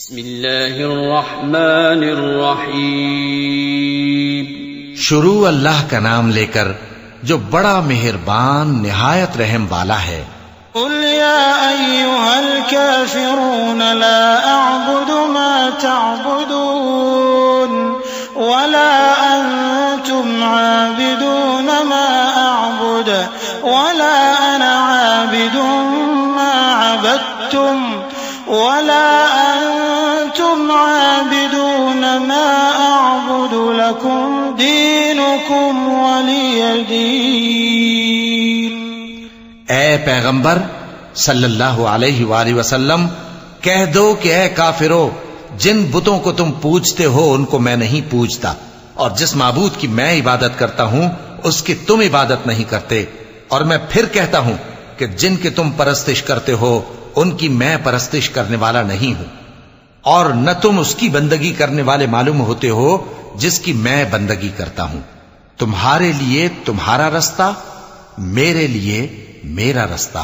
بسم اللہ الرحمن الرحیم شروع اللہ کا نام لے کر جو بڑا مہربان نہایت رحم والا ہے۔ قل یا ایھا الکافرون لا اعبد ما تعبدون ولا انتم عابدون ما اعبد ولا انا عابد ما عبدتم ولا انتم عابدون ما اعبد لكم دینکم ولی دین۔ اے پیغمبر صلی اللہ علیہ وآلہ وسلم کہہ دو کہ اے کافرو، جن بتوں کو تم پوجتے ہو ان کو میں نہیں پوجتا، اور جس معبود کی میں عبادت کرتا ہوں اس کی تم عبادت نہیں کرتے، اور میں پھر کہتا ہوں کہ جن کی تم پرستش کرتے ہو ان کی میں پرستش کرنے والا نہیں ہوں، اور نہ تم اس کی بندگی کرنے والے معلوم ہوتے ہو جس کی میں بندگی کرتا ہوں۔ تمہارے لیے تمہارا رستہ، میرے لیے میرا رستہ۔